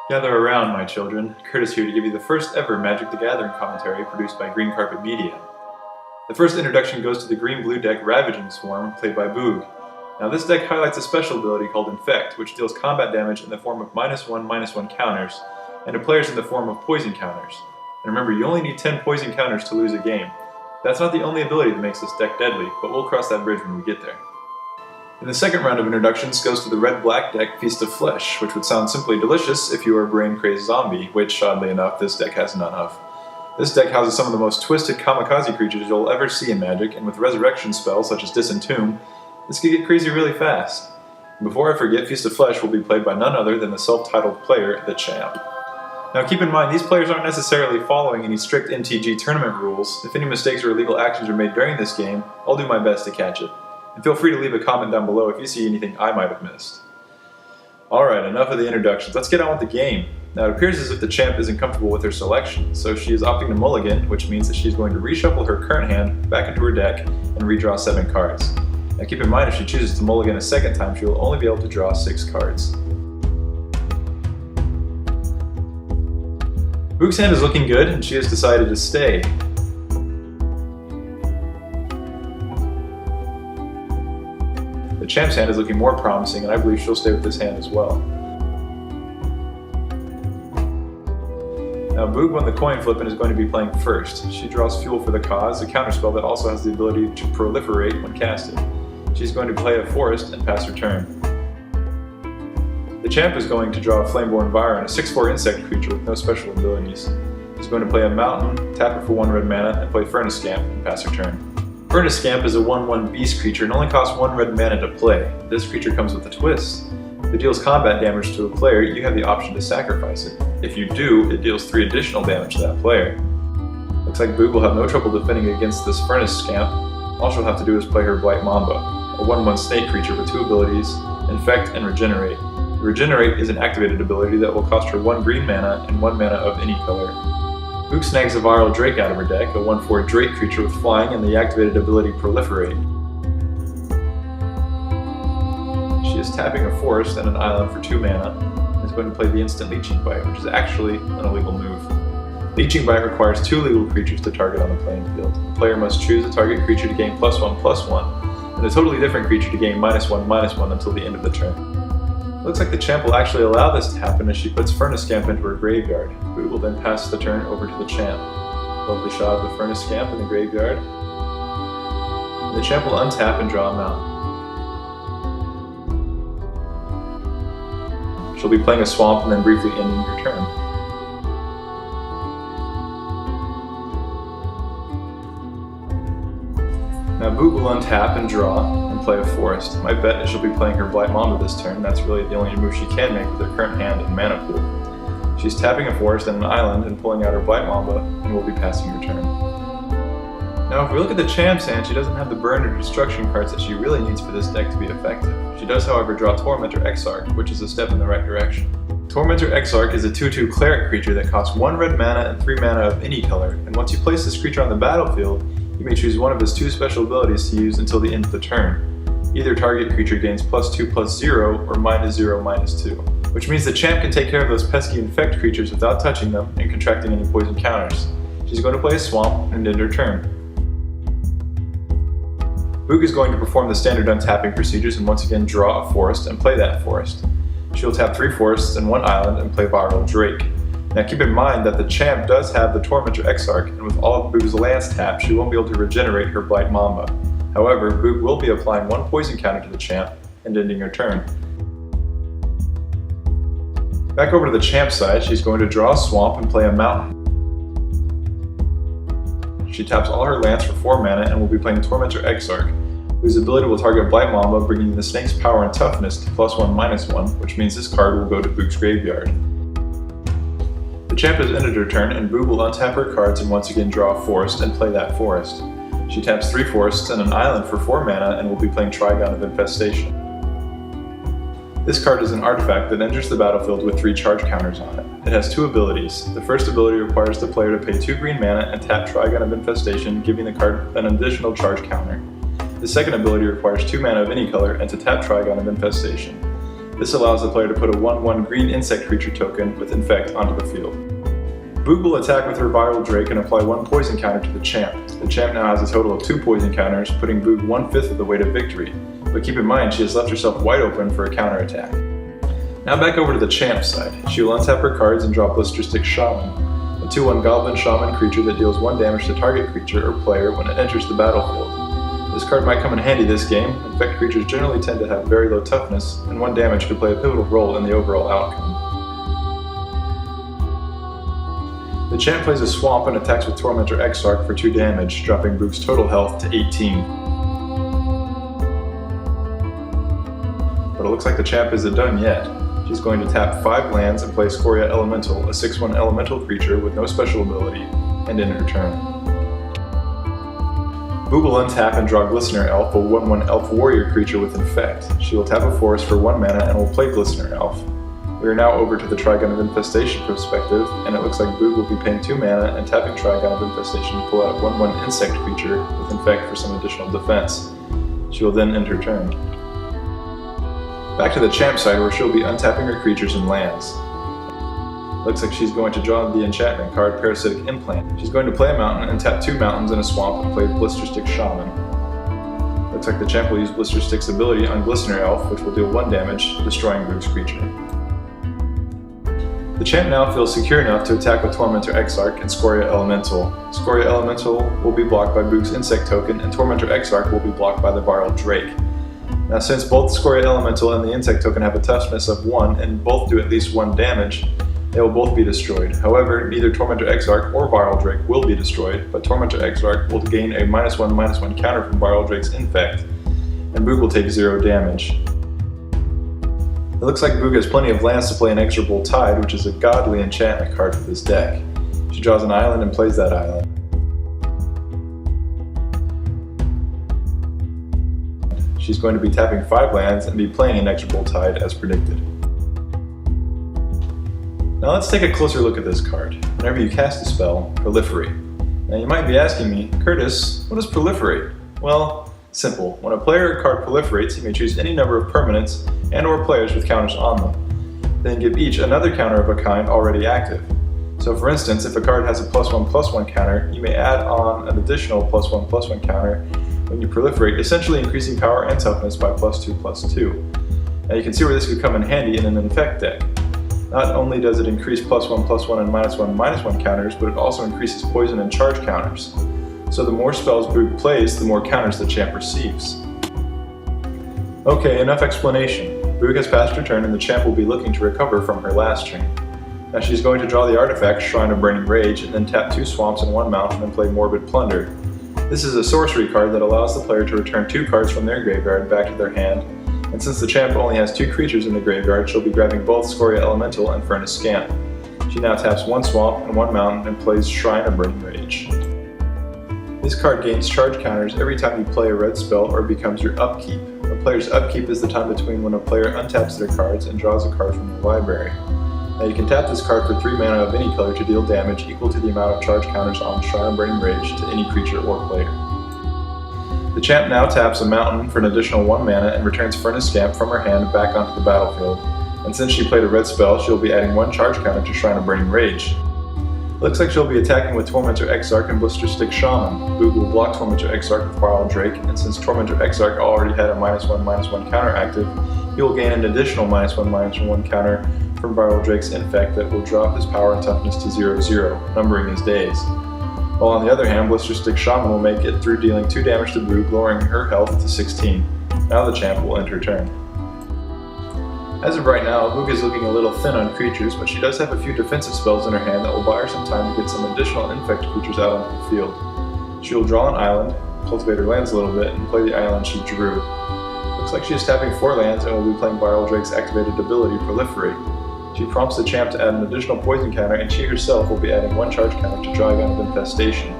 Gather around, my children. Curtis here to give you the first ever Magic the Gathering commentary produced by Green Carpet Media. The first introduction goes to the green-blue deck Ravaging Swarm, played by Boog. Now this deck highlights a special ability called Infect, which deals combat damage in the form of -1/-1 counters, and to players in the form of poison counters. And remember, you only need 10 poison counters to lose a game. That's not the only ability that makes this deck deadly, but we'll cross that bridge when we get there. And the second round of introductions goes to the red-black deck Feast of Flesh, which would sound simply delicious if you are a brain-crazed zombie, which, oddly enough, this deck has none of. This deck houses some of the most twisted kamikaze creatures you'll ever see in Magic, and with resurrection spells such as Disentomb, this could get crazy really fast. And before I forget, Feast of Flesh will be played by none other than the self-titled player, the Champ. Now keep in mind, these players aren't necessarily following any strict MtG tournament rules. If any mistakes or illegal actions are made during this game, I'll do my best to catch it. And feel free to leave a comment down below if you see anything I might have missed. Alright, enough of the introductions, let's get on with the game. Now it appears as if the Champ isn't comfortable with her selection, so she is opting to mulligan, which means that she's going to reshuffle her current hand back into her deck and redraw 7 cards. Now keep in mind, if she chooses to mulligan a second time, she will only be able to draw 6 cards. Boog's hand is looking good, and she has decided to stay. The Champ's hand is looking more promising, and I believe she'll stay with this hand as well. Now Boog won the coin flip and is going to be playing first. She draws Fuel for the Cause, a counterspell that also has the ability to proliferate when casted. She's going to play a forest and pass her turn. The Champ is going to draw a Flameborn Viren, a 6/4 insect creature with no special abilities. He's going to play a mountain, tap her for 1 red mana, and play Furnace Scamp and pass her turn. Furnace Scamp is a 1/1 beast creature and only costs 1 red mana to play. This creature comes with a twist. If it deals combat damage to a player, you have the option to sacrifice it. If you do, it deals 3 additional damage to that player. Looks like Boog will have no trouble defending against this Furnace Scamp. All she'll have to do is play her Blight Mamba, a 1/1 snake creature with 2 abilities, Infect and Regenerate. Regenerate is an activated ability that will cost her 1 green mana and 1 mana of any color. Boog snags a Viral Drake out of her deck, a 1/4 Drake creature with flying and the activated ability Proliferate. She is tapping a forest and an island for 2 mana, and is going to play the instant Leeching Bite, which is actually an illegal move. Leeching Bite requires 2 legal creatures to target on the playing field. The player must choose a target creature to gain +1/+1, and a totally different creature to gain -1/-1 until the end of the turn. Looks like the Champ will actually allow this to happen as she puts Furnace Scamp into her graveyard. Boog will then pass the turn over to the Champ. Lovely shot of the Furnace Scamp in the graveyard. And the Champ will untap and draw a mountain. She'll be playing a swamp and then briefly ending her turn. Now Boog will untap and draw and play a forest. My bet is she'll be playing her Blight Mamba this turn. That's really the only move she can make with her current hand and mana pool. She's tapping a forest and an island and pulling out her Blight Mamba, and will be passing her turn. Now if we look at the Champ's hand, she doesn't have the burn or destruction cards that she really needs for this deck to be effective. She does however draw Tormentor Exarch, which is a step in the right direction. Tormentor Exarch is a 2/2 cleric creature that costs 1 red mana and 3 mana of any color, and once you place this creature on the battlefield, you may choose one of his 2 special abilities to use until the end of the turn. Either target creature gains +2/+0 or -0/-2, which means the Champ can take care of those pesky Infect creatures without touching them and contracting any poison counters. She's going to play a swamp and end her turn. Boog is going to perform the standard untapping procedures and once again draw a forest and play that forest. She'll tap 3 forests and 1 island and play Viral Drake. Now keep in mind that the Champ does have the Tormentor Exarch, and with all of Boog's lands tapped, she won't be able to regenerate her Blight Mamba. However, Boog will be applying 1 poison counter to the Champ and ending her turn. Back over to the Champ's side, she's going to draw a swamp and play a mountain. She taps all her lands for 4 mana and will be playing Tormentor Exarch, whose ability will target Blight Mamba, bringing the snake's power and toughness to +1/-1, which means this card will go to Boog's graveyard. The Champ has ended her turn, and Boog will untap her cards and once again draw a forest and play that forest. She taps 3 forests and an island for 4 mana and will be playing Trigon of Infestation. This card is an artifact that enters the battlefield with 3 charge counters on it. It has 2 abilities. The first ability requires the player to pay 2 green mana and tap Trigon of Infestation, giving the card an additional charge counter. The second ability requires 2 mana of any color and to tap Trigon of Infestation. This allows the player to put a 1/1 green insect creature token with Infect onto the field. Boog will attack with her Viral Drake and apply 1 poison counter to the champ. The champ now has a total of 2 poison counters, putting Boog 1/5 of the way to victory. But keep in mind, she has left herself wide open for a counterattack. Now back over to the champ's side. She will untap her cards and draw Blister Stick Shaman, a 2/1 Goblin Shaman creature that deals 1 damage to target creature or player when it enters the battlefield. This card might come in handy this game. Infect creatures generally tend to have very low toughness, and 1 damage could play a pivotal role in the overall outcome. The champ plays a swamp and attacks with Tormentor Exarch for 2 damage, dropping Boog's total health to 18. But it looks like the champ isn't done yet. She's going to tap 5 lands and play Scoria Elemental, a 6/1 elemental creature with no special ability, and end her turn. Boog will untap and draw Glistener Elf, a 1/1 elf warrior creature with Infect. She will tap a forest for 1 mana and will play Glistener Elf. We are now over to the Trigon of Infestation perspective, and it looks like Boog will be paying 2 mana and tapping Trigon of Infestation to pull out a 1/1 insect creature with Infect for some additional defense. She will then end her turn. Back to the champ side, where she'll be untapping her creatures and lands. Looks like she's going to draw the enchantment card Parasitic Implant. She's going to play a mountain and tap 2 mountains and a swamp and play Blister Stick Shaman. Looks like the champ will use Blister Stick's ability on Glistener Elf, which will deal 1 damage, destroying Boog's creature. The champ now feels secure enough to attack with Tormentor Exarch and Scoria Elemental. Scoria Elemental will be blocked by Boog's Insect token, and Tormentor Exarch will be blocked by the Viral Drake. Now, since both Scoria Elemental and the Insect token have a toughness of 1 and both do at least 1 damage, they will both be destroyed. However, neither Tormentor Exarch or Viral Drake will be destroyed, but Tormentor Exarch will gain a -1/-1 counter from Viral Drake's Infect, and Boog will take 0 damage. It looks like Boog has plenty of lands to play Inexorable Tide, which is a godly enchantment card for this deck. She draws an island and plays that island. She's going to be tapping 5 lands and be playing Inexorable Tide as predicted. Now let's take a closer look at this card. Whenever you cast a spell, proliferate. Now you might be asking me, Curtis, what is proliferate? Well, simple. When a player card proliferates, he may choose any number of permanents and or players with counters on them. Then give each another counter of a kind already active. So for instance, if a card has a +1/+1 counter, you may add on an additional +1/+1 counter when you proliferate, essentially increasing power and toughness by +2/+2. Now you can see where this could come in handy in an Infect deck. Not only does it increase +1/+1 and -1/-1 counters, but it also increases poison and charge counters. So the more spells Boog plays, the more counters the champ receives. Okay, enough explanation. Boog has passed her turn and the champ will be looking to recover from her last turn. Now she's going to draw the artifact Shrine of Burning Rage and then tap 2 swamps and 1 mountain and play Morbid Plunder. This is a sorcery card that allows the player to return 2 cards from their graveyard back to their hand, and since the champ only has 2 creatures in the graveyard, she'll be grabbing both Scoria Elemental and Furnace Scamp. She now taps 1 swamp and 1 mountain and plays Shrine of Burning Rage. This card gains charge counters every time you play a red spell or becomes your upkeep. A player's upkeep is the time between when a player untaps their cards and draws a card from their library. Now you can tap this card for 3 mana of any color to deal damage equal to the amount of charge counters on Shrine of Burning Rage to any creature or player. The champ now taps a mountain for an additional 1 mana and returns Furnace Scamp from her hand back onto the battlefield. And since she played a red spell, she'll be adding 1 charge counter to Shrine of Burning Rage. Looks like she'll be attacking with Tormentor Exarch and Blister Stick Shaman. Boog will block Tormentor Exarch with Viral Drake, and since Tormentor Exarch already had a -1/-1 counter active, he will gain an additional -1/-1 counter from Viral Drake's Infect that will drop his power and toughness to 0/0, numbering his days. While on the other hand, Blister Stick Shaman will make it through dealing 2 damage to Boog, lowering her health to 16. Now the champ will end her turn. As of right now, Boog is looking a little thin on creatures, but she does have a few defensive spells in her hand that will buy her some time to get some additional Infect creatures out onto the field. She will draw an island, cultivate her lands a little bit, and play the island she drew. Looks like she is tapping 4 lands and will be playing Viral Drake's activated ability, Proliferate. She prompts the champ to add an additional poison counter, and she herself will be adding 1 charge counter to Trigon of Infestation.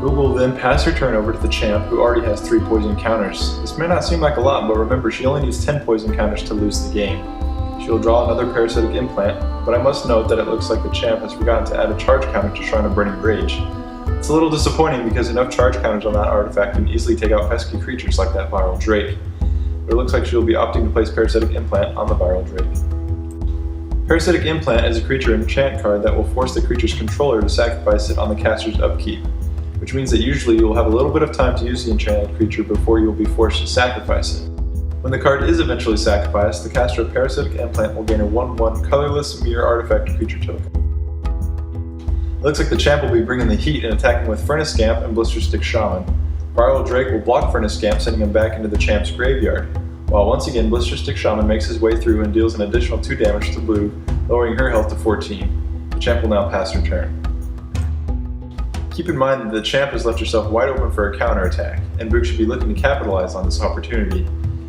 Boog will then pass her turn over to the champ, who already has 3 poison counters. This may not seem like a lot, but remember, she only needs 10 poison counters to lose the game. She will draw another Parasitic Implant, but I must note that it looks like the champ has forgotten to add a charge counter to Shrine of Burning Rage. It's a little disappointing because enough charge counters on that artifact can easily take out pesky creatures like that Viral Drake. but it looks like she will be opting to place Parasitic Implant on the Viral Drake. Parasitic Implant is a creature enchant card that will force the creature's controller to sacrifice it on the caster's upkeep, which means that usually you will have a little bit of time to use the enchanted creature before you will be forced to sacrifice it. When the card is eventually sacrificed, the caster of Parasitic Implant will gain a 1/1 colorless mirror artifact creature token. It looks like the champ will be bringing the heat and attacking with Furnace Scamp and Blister Stick Shaman. Viral Drake will block Furnace Scamp, sending him back into the champ's graveyard, while once again Blister Stick Shaman makes his way through and deals an additional 2 damage to Blue, lowering her health to 14. The champ will now pass her turn. Keep in mind that the champ has left herself wide open for a counterattack, and Boog should be looking to capitalize on this opportunity.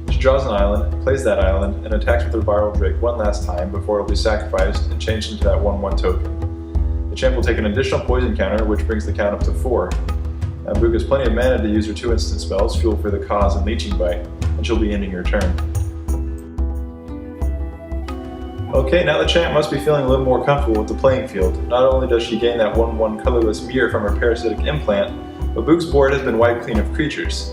She draws an island, plays that island, and attacks with her Viral Drake one last time before it will be sacrificed and changed into that 1/1 token. The champ will take an additional poison counter, which brings the count up to 4. Now Boog has plenty of mana to use her 2 instant spells, Fuel for the Cause and Leeching Bite, and she'll be ending her turn. Okay, now the champ must be feeling a little more comfortable with the playing field. Not only does she gain that 1/1 colorless mirror from her Parasitic Implant, but Boog's board has been wiped clean of creatures.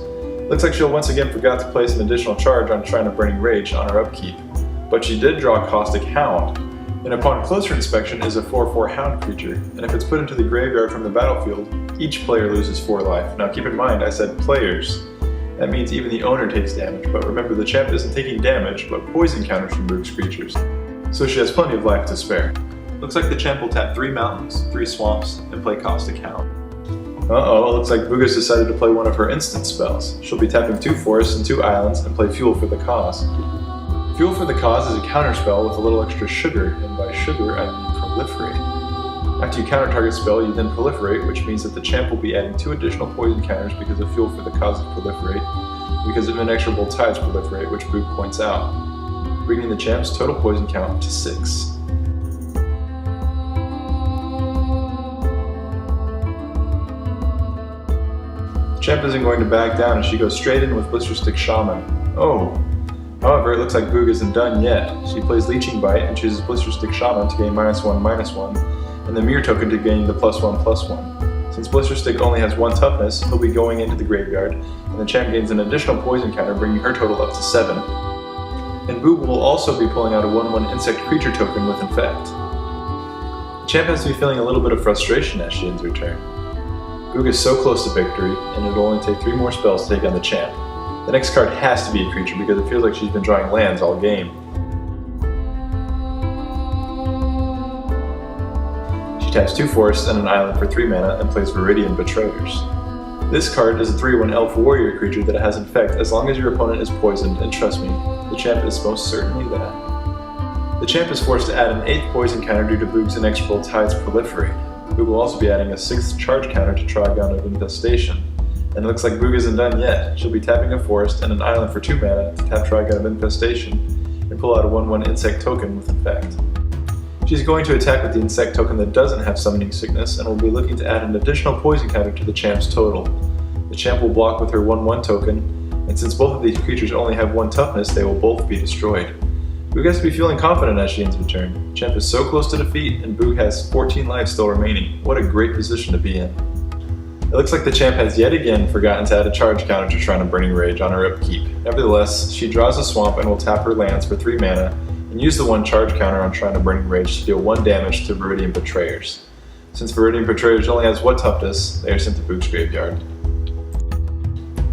Looks like she'll once again forgot to place an additional charge on Shrine of Burning Rage on her upkeep, but she did draw Caustic Hound, and upon closer inspection is a 4/4 Hound creature, and if it's put into the graveyard from the battlefield, each player loses 4 life. Now keep in mind, I said players. That means even the owner takes damage, but remember the champ isn't taking damage, but poison counters from Boog's creatures, so she has plenty of life to spare. Looks like the champ will tap 3 mountains, 3 swamps, and play Caustic Hound. Uh-oh, looks like Boog has decided to play one of her instant spells. She'll be tapping 2 forests and 2 islands and play Fuel for the Cause. Fuel for the Cause is a counter spell with a little extra sugar, and by sugar I mean proliferate. After you counter target spell, you then proliferate, which means that the champ will be adding 2 additional poison counters because of Fuel for the Cause's proliferate, because of Inexorable Tide's proliferate, which Boog points out, bringing the champ's total poison count to 6. Champ isn't going to back down as she goes straight in with Blister Stick Shaman. Oh! However, it looks like Boog isn't done yet. She plays Leeching Bite and chooses Blister Stick Shaman to gain -1/-1, and the Mirror token to gain the +1/+1. Since Blister Stick only has 1 toughness, he'll be going into the graveyard, and the champ gains an additional poison counter, bringing her total up to 7. And Boog will also be pulling out a 1/1 insect creature token with Infect. The champ has to be feeling a little bit of frustration as she ends her turn. Boog is so close to victory, and it'll only take 3 more spells to take on the champ. The next card has to be a creature because it feels like she's been drawing lands all game. She taps 2 forests and an island for 3 mana and plays Viridian Betrayers. This card is a 3/1 Elf Warrior creature that has Infect as long as your opponent is poisoned, and trust me, the champ is most certainly that. The champ is forced to add an 8th poison counter due to Boog's Inexorable Tide's Proliferate. Boog will also be adding a 6th charge counter to Trigon of Infestation. And it looks like Boog isn't done yet. She'll be tapping a forest and an island for 2 mana to tap Trigon of Infestation and pull out a 1/1 insect token with Infect. She's going to attack with the insect token that doesn't have Summoning Sickness and will be looking to add an additional poison counter to the champ's total. The champ will block with her 1/1 token, and since both of these creatures only have 1 toughness, they will both be destroyed. Boog has to be feeling confident as she ends her turn. Champ is so close to defeat, and Boog has 14 lives still remaining. What a great position to be in. It looks like the champ has yet again forgotten to add a charge counter to Shrine of Burning Rage on her upkeep. Nevertheless, she draws a swamp and will tap her lands for 3 mana, and use the 1 charge counter on Shrine of Burning Rage to deal 1 damage to Viridian Betrayers. Since Viridian Betrayers only has 1 toughness, they are sent to Boog's graveyard.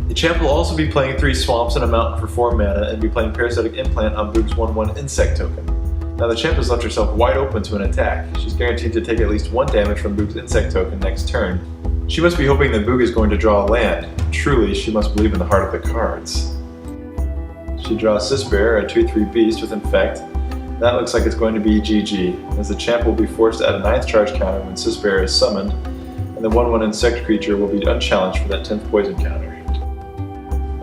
The champ will also be playing 3 swamps and a mountain for 4 mana and be playing Parasitic Implant on Boog's 1/1 insect token. Now the champ has left herself wide open to an attack. She's guaranteed to take at least 1 damage from Boog's insect token next turn. She must be hoping that Boog is going to draw a land. Truly, she must believe in the heart of the cards. She draws Sisbearer, a 2/3 beast with Infect. That looks like it's going to be GG, as the champ will be forced to add a 9th charge counter when Sisbearer is summoned, and the 1/1 insect creature will be unchallenged for that 10th poison counter.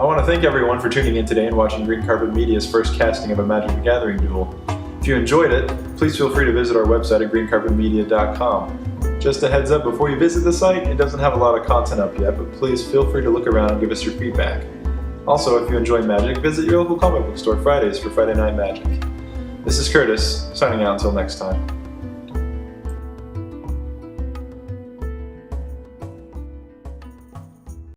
I want to thank everyone for tuning in today and watching Green Carpet Media's first casting of a Magic the Gathering duel. If you enjoyed it, please feel free to visit our website at greencarpetmedia.com. Just a heads up, before you visit the site, it doesn't have a lot of content up yet, but please feel free to look around and give us your feedback. Also, if you enjoy Magic, visit your local comic book store Fridays for Friday Night Magic. This is Curtis, signing out until next time.